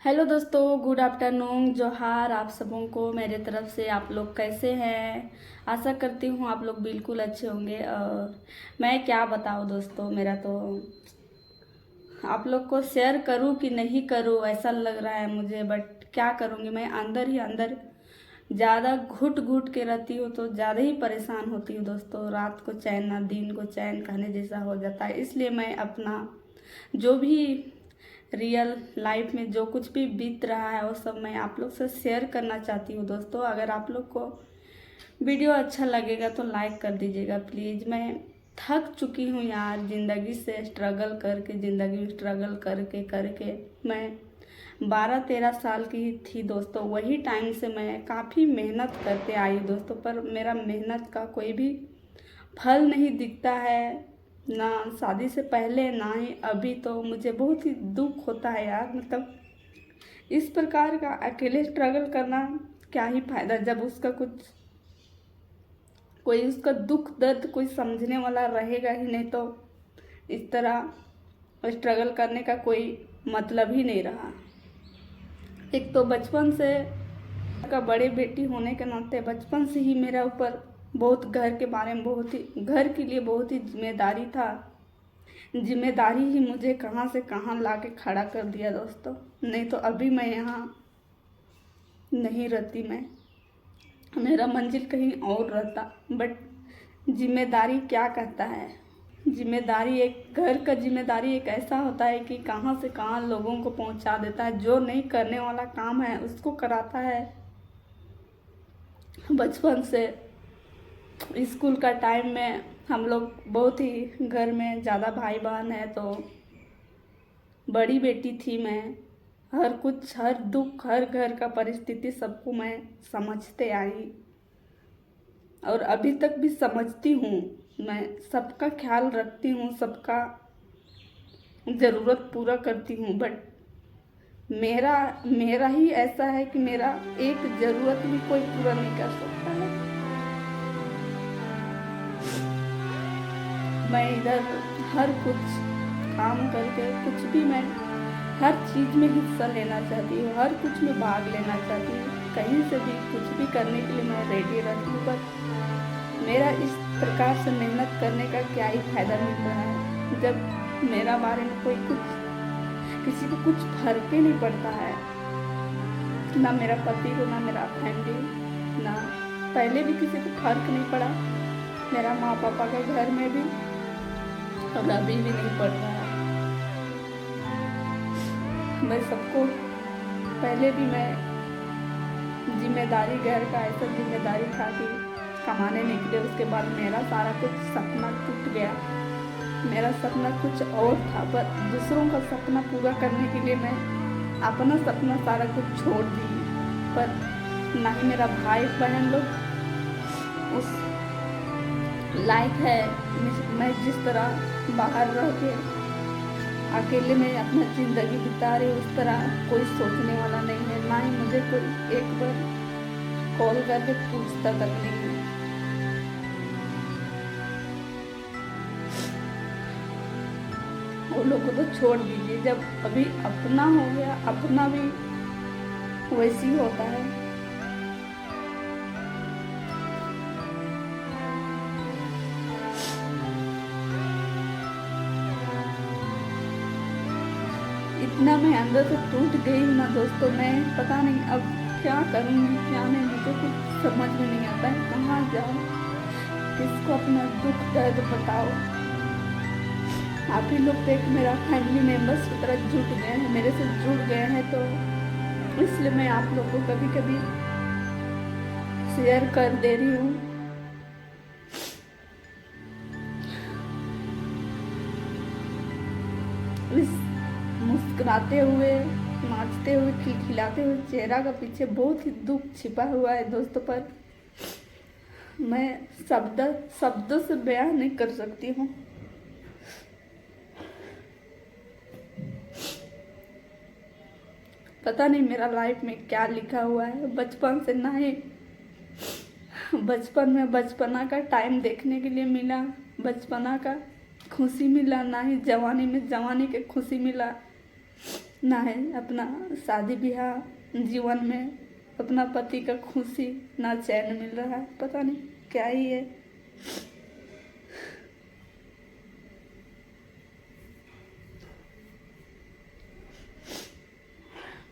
Hello दोस्तों, good afternoon, जोहार आप सबों को मेरे तरफ से। आप लोग कैसे हैं? आशा करती हूँ आप लोग बिल्कुल अच्छे होंगे। और मैं क्या बताऊँ दोस्तों, मेरा तो आप लोग को शेयर करूँ कि नहीं करूँ ऐसा लग रहा है मुझे, बट क्या करूँगी। मैं अंदर ही अंदर ज़्यादा घुट घुट के रहती हूँ तो ज़्यादा ही परेशान होती हूँ दोस्तों। रात को चैन ना दिन को चैन कहने जैसा हो जाता है। इसलिए मैं अपना जो भी रियल लाइफ में जो कुछ भी बीत रहा है वो सब मैं आप लोग से शेयर करना चाहती हूँ दोस्तों। अगर आप लोग को वीडियो अच्छा लगेगा तो लाइक कर दीजिएगा प्लीज़। मैं थक चुकी हूँ यार, ज़िंदगी से स्ट्रगल करके, ज़िंदगी में स्ट्रगल करके करके मैं 12-13 साल की थी दोस्तों। वही टाइम से मैं काफ़ी मेहनत करते आई दोस्तों, पर मेरा मेहनत का कोई भी फल नहीं दिखता है, ना शादी से पहले ना ही अभी। तो मुझे बहुत ही दुख होता है यार। मतलब इस प्रकार का अकेले स्ट्रगल करना क्या ही फायदा, जब उसका कुछ कोई उसका दुख दर्द कोई समझने वाला रहेगा ही नहीं। तो इस तरह स्ट्रगल करने का कोई मतलब ही नहीं रहा। एक तो बचपन से का बड़े बेटी होने के नाते बचपन से ही मेरा ऊपर बहुत घर के बारे में, बहुत ही घर के लिए बहुत ही जिम्मेदारी था। जिम्मेदारी ही मुझे कहाँ से कहाँ ला के खड़ा कर दिया दोस्तों। नहीं तो अभी मैं यहाँ नहीं रहती, मैं मेरा मंजिल कहीं और रहता। बट जिम्मेदारी क्या कहता है, जिम्मेदारी एक घर का जिम्मेदारी एक ऐसा होता है कि कहाँ से कहाँ लोगों को पहुँचा देता है। जो नहीं करने वाला काम है उसको कराता है। बचपन से स्कूल का टाइम में हम लोग बहुत ही, घर में ज़्यादा भाई बहन है तो बड़ी बेटी थी मैं। हर कुछ, हर दुख, हर घर का परिस्थिति सबको मैं समझते आई और अभी तक भी समझती हूँ। मैं सबका ख्याल रखती हूँ, सबका ज़रूरत पूरा करती हूँ। बट मेरा मेरा ही ऐसा है कि मेरा एक ज़रूरत भी कोई पूरा नहीं कर सकता है। मैं इधर हर कुछ काम करके कुछ भी, मैं हर चीज़ में हिस्सा लेना चाहती हूँ, हर कुछ में भाग लेना चाहती हूँ। कहीं से भी कुछ भी करने के लिए मैं रेडी रहती हूँ। पर मेरा इस प्रकार से मेहनत करने का क्या ही फायदा मिल रहा है, जब मेरा बारे में कोई कुछ, किसी को कुछ फर्क ही नहीं पड़ता है। ना मेरा पति को, ना मेरा फैमिली, ना पहले भी किसी को फर्क नहीं पड़ा, मेरा माँ पापा का घर में भी, और अभी भी नहीं पड़ रहा है। मैं सबको, पहले भी मैं जिम्मेदारी, घर का ऐसा जिम्मेदारी था कि कमाने निकले, उसके बाद मेरा सारा कुछ सपना टूट गया। मेरा सपना कुछ और था, पर दूसरों का सपना पूरा करने के लिए मैं अपना सपना सारा कुछ छोड़ दी। पर ना ही मेरा भाई बहन लोग उस लायक है। मैं जिस तरह बाहर रह के अकेले में अपना ज़िंदगी बिता रही, उस तरह कोई सोचने वाला नहीं है। ना ही मुझे कोई एक बार कॉल करके पूछता तक नहीं है। वो लोग को तो छोड़ दीजिए, जब अभी अपना हो गया, अपना भी वैसे ही होता है। इतना मैं अंदर से टूट गई हूँ ना दोस्तों, मैं पता नहीं अब क्या करूँगी क्या नहीं। मुझे कुछ समझ में नहीं आता है, कहाँ जाऊँ, किसको अपना दुख दर्द बताओ। आप ही लोग तो एक मेरा फैमिली मेम्बर्स की तरह जुट गए हैं, मेरे से जुड़ गए हैं, तो इसलिए मैं आप लोग को कभी कभी शेयर कर दे रही हूँ। इस मुस्कुराते हुए, नाचते हुए, खिलखिलाते हुए चेहरा का पीछे बहुत ही दुख छिपा हुआ है दोस्तों। पर मैं शब्दों से बयान नहीं कर सकती हूँ। पता नहीं मेरा लाइफ में क्या लिखा हुआ है। बचपन से ना ही बचपन में बचपना का टाइम देखने के लिए मिला, बचपना का खुशी मिला, ना ही जवानी में जवानी के खुशी मिला। ना है अपना शादी ब्याह जीवन में अपना पति का खुशी, ना चैन मिल रहा है। पता नहीं क्या ही है।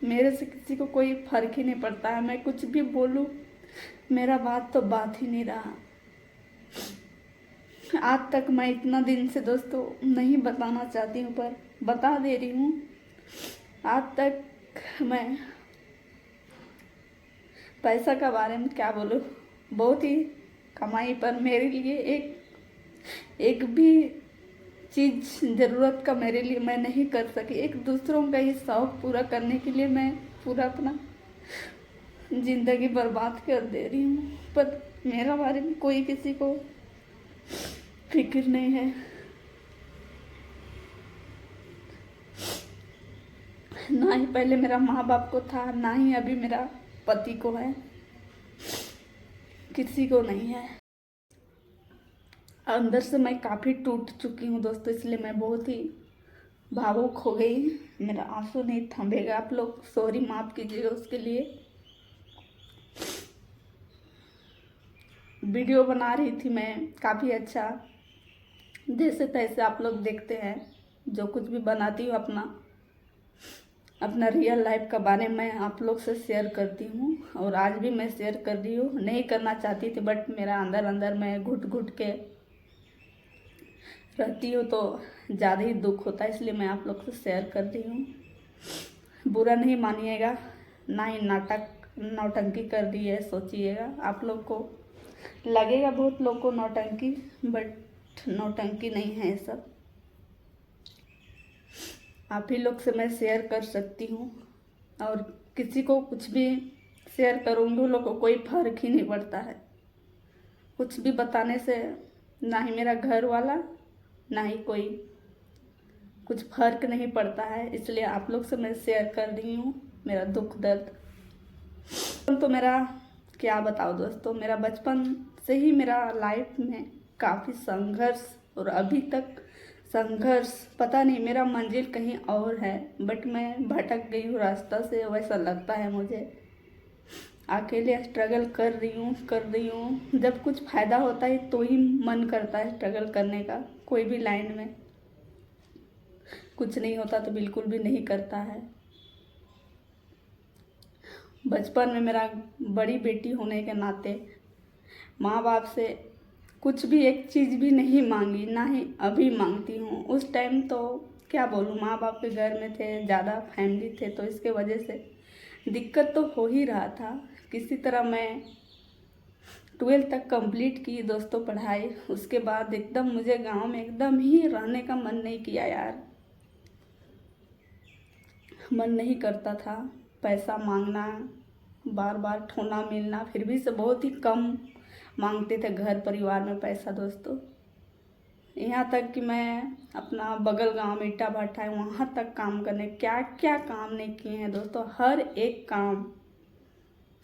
मेरे से किसी को कोई फर्क ही नहीं पड़ता है। मैं कुछ भी बोलूं, मेरा बात तो बात ही नहीं रहा। आज तक मैं इतना दिन से दोस्तों नहीं बताना चाहती हूँ, पर बता दे रही हूँ। आज तक मैं पैसा का बारे में क्या बोलूँ, बहुत ही कमाई, पर मेरे लिए एक भी चीज़ ज़रूरत का मेरे लिए मैं नहीं कर सकी। एक दूसरों का ही शौक पूरा करने के लिए मैं पूरा अपना ज़िंदगी बर्बाद कर दे रही हूँ, पर मेरा बारे में कोई किसी को फिक्र नहीं है। ना ही पहले मेरा माँ बाप को था, ना ही अभी मेरा पति को है, किसी को नहीं है। अंदर से मैं काफ़ी टूट चुकी हूँ दोस्तों, इसलिए मैं बहुत ही भावुक हो गई। मेरा आंसू नहीं थमेगा। आप लोग सॉरी माफ़ कीजिएगा उसके लिए। वीडियो बना रही थी मैं काफ़ी अच्छा, जैसे तैसे आप लोग देखते हैं। जो कुछ भी बनाती हूँ अपना रियल लाइफ का बारे में आप लोग से शेयर करती हूँ, और आज भी मैं शेयर कर रही हूँ। नहीं करना चाहती थी, बट मेरा अंदर अंदर मैं घुट घुट के रहती हूँ तो ज़्यादा ही दुख होता है, इसलिए मैं आप लोग से शेयर कर रही हूँ। बुरा नहीं मानिएगा, ना ही नौटंकी कर दी है सोचिएगा। आप लोग को लगेगा, बहुत लोग को नौटंकी, बट नौटंकी नहीं है सब। आप ही लोग से मैं शेयर कर सकती हूँ, और किसी को कुछ भी शेयर करूँगी, उन लोग को कोई फर्क ही नहीं पड़ता है। कुछ भी बताने से ना ही मेरा घर वाला, ना ही कोई कुछ फर्क नहीं पड़ता है, इसलिए आप लोग से मैं शेयर कर रही हूँ मेरा दुख दर्द। तो मेरा क्या बताओ दोस्तों, मेरा बचपन से ही मेरा लाइफ में काफ़ी संघर्ष, और अभी तक संघर्ष। पता नहीं मेरा मंजिल कहीं और है, बट मैं भटक गई हूँ रास्ता से, वैसा लगता है मुझे। अकेले स्ट्रगल कर रही हूँ। जब कुछ फ़ायदा होता है तो ही मन करता है स्ट्रगल करने का। कोई भी लाइन में कुछ नहीं होता तो बिल्कुल भी नहीं करता है। बचपन में मेरा बड़ी बेटी होने के नाते माँ बाप से कुछ भी एक चीज़ भी नहीं मांगी, ना ही अभी मांगती हूँ। उस टाइम तो क्या बोलूँ, माँ बाप के घर में थे, ज़्यादा फैमिली थे, तो इसके वजह से दिक्कत तो हो ही रहा था। किसी तरह मैं 12th तक कंप्लीट की दोस्तों पढ़ाई। उसके बाद एकदम मुझे गांव में एकदम ही रहने का मन नहीं किया यार, मन नहीं करता था। पैसा मांगना, बार बार ठोना मिलना, फिर भी से बहुत ही कम मांगते थे घर परिवार में पैसा दोस्तों। यहाँ तक कि मैं अपना बगल गांव में ईटा भट्टा है, वहाँ तक काम करने, क्या क्या काम नहीं किए हैं दोस्तों। हर एक काम,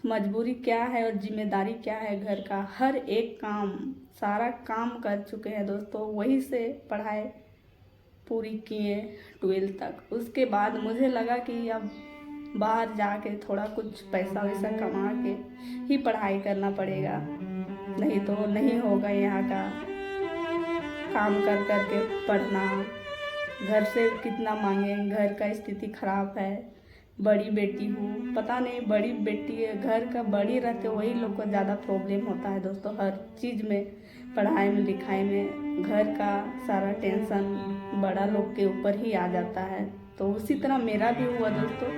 मजबूरी क्या है और जिम्मेदारी क्या है घर का, हर एक काम, सारा काम कर चुके हैं दोस्तों। वहीं से पढ़ाई पूरी किए 12th तक। उसके बाद मुझे लगा कि अब बाहर जाके थोड़ा कुछ पैसा वैसा कमा के ही पढ़ाई करना पड़ेगा, नहीं तो नहीं होगा। यहाँ का काम कर कर के पढ़ना, घर से कितना मांगे, घर का स्थिति खराब है। बड़ी बेटी हूँ, पता नहीं, बड़ी बेटी है, घर का बड़ी रहते वही लोग को ज़्यादा प्रॉब्लम होता है दोस्तों। हर चीज़ में, पढ़ाई में, लिखाई में, घर का सारा टेंशन बड़ा लोग के ऊपर ही आ जाता है। तो उसी तरह मेरा भी हुआ दोस्तों।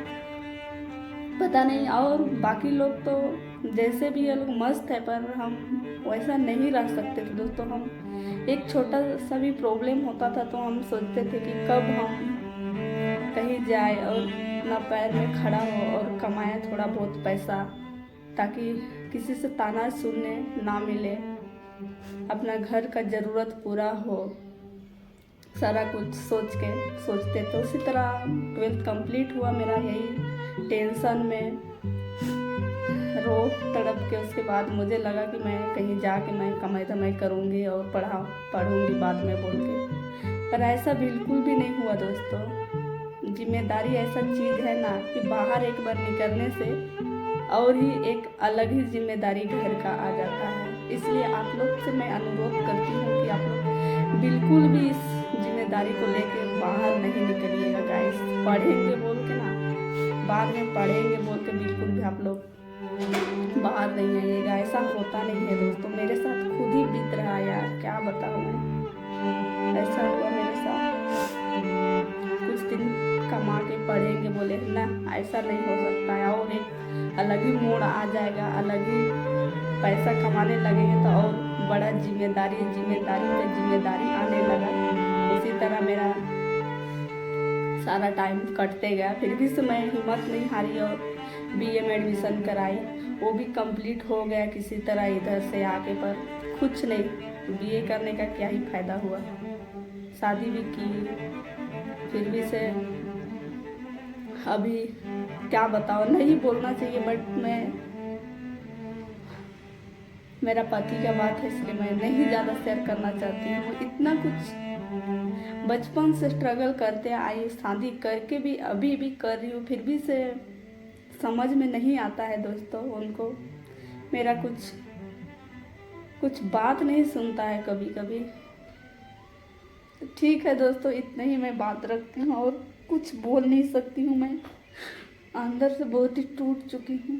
पता नहीं, और बाकी लोग तो जैसे भी ये लोग मस्त है, पर हम वैसा नहीं रह सकते थे दोस्तों। हम एक छोटा सा भी प्रॉब्लम होता था तो हम सोचते थे कि कब हम कहीं जाए और अपना पैर में खड़ा हो और कमाए थोड़ा बहुत पैसा, ताकि किसी से ताना सुनने ना मिले, अपना घर का ज़रूरत पूरा हो, सारा कुछ सोचते। तो उसी तरह 12th कंप्लीट हुआ मेरा यही टेंशन में रो तड़प के। उसके बाद मुझे लगा कि मैं कहीं जाके मैं कमाई धमाई करूँगी और पढ़ूँगी बाद में बोल के, पर ऐसा बिल्कुल भी नहीं हुआ दोस्तों। जिम्मेदारी ऐसा चीज़ है ना कि बाहर एक बार निकलने से और ही एक अलग ही जिम्मेदारी घर का आ जाता है। इसलिए आप लोग से मैं अनुरोध करती हूँ कि आप लोग बिल्कुल भी इस जिम्मेदारी को लेके बाहर नहीं निकलिएगा गाइस। पढ़ेंगे बोल के ना, बाद में पढ़ेंगे बोल के बिल्कुल भी आप लोग बाहर नहीं आइएगा। ऐसा होता नहीं है दोस्तों, मेरे साथ खुद ही बीत रहा है यार, क्या बताऊँ मैं। ऐसा हुआ मेरे साथ, कुछ दिन कमा के पढ़ेंगे बोले ना, ऐसा नहीं हो सकता है। और एक अलग ही मोड़ आ जाएगा, अलग ही पैसा कमाने लगेंगे तो और बड़ा जिम्मेदारी पे जिम्मेदारी आने लगा। उसी तरह मेरा सारा टाइम कटते गया, फिर भी से मैं हिम्मत नहीं हारी और बीए में एडमिशन कराई। वो भी कंप्लीट हो गया किसी तरह इधर से आके, पर कुछ नहीं, बीए करने का क्या ही फायदा हुआ। शादी भी की, फिर भी से अभी क्या बताओ, नहीं बोलना चाहिए बट मेरा पति का बात है इसलिए मैं नहीं ज़्यादा शेयर करना चाहती हूँ। इतना कुछ बचपन से स्ट्रगल करते आई, शादी करके भी अभी भी कर रही हूँ, फिर भी से समझ में नहीं आता है दोस्तों। उनको मेरा कुछ बात नहीं सुनता है कभी कभी। ठीक है दोस्तों, इतना ही मैं बात रखती हूँ और कुछ बोल नहीं सकती हूँ। मैं अंदर से बहुत ही टूट चुकी हूँ।